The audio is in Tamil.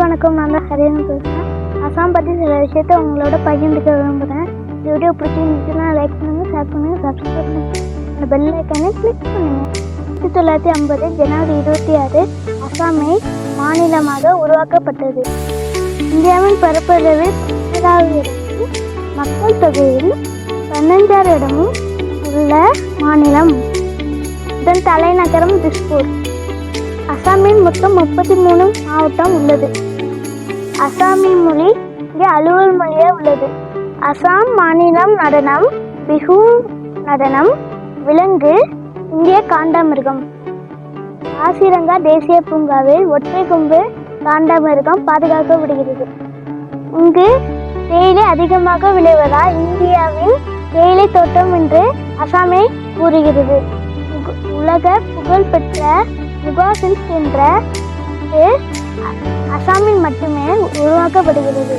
வணக்கம். நான் தான் ஹரியானா பேசுகிறேன். அசாம் பற்றி சில விஷயத்த உங்களோட பகிர்ந்துக்க விரும்புகிறேன். வீடியோ பிடிச்சிருந்துச்சுன்னா லைக் பண்ணுங்கள், ஷேர் பண்ணுங்கள், சப்ஸ்கிரைப் பண்ணுங்கள், அந்த பெல் ஐக்கானை கிளிக் பண்ணுங்கள். 1950 ஜனவரி 26 அசாமை மாநிலமாக உருவாக்கப்பட்டது. இந்தியாவின் பரப்பளவில் 17வது இடமும் மக்கள் தொகையில் 15வது இடமும் உள்ள மாநிலம். இதன் தலைநகரம் திஸ்பூர். அசாமில் மொத்தம் 33 மாவட்டம் உள்ளது. அசாமி மொழி இங்கே அலுவல் மொழியாக உள்ளது. அசாம் மாநிலம் நடனம் பிஹு நடனம். விலங்கு இந்திய காண்டாமிருகம். காசிரங்கா தேசிய பூங்காவில் ஒற்றை கொம்பு காண்டாமிருகம் பாதுகாக்கப்படுகிறது. இங்கு தேயிலை அதிகமாக விளைவதால் இந்தியாவின் தேயிலை தோட்டம் என்று அசாமை கூறுகிறது. உலக புகழ்பெற்ற முகா சில்க் என்ற அசாமில் மட்டுமே உருவாக்கப்படுகிறது.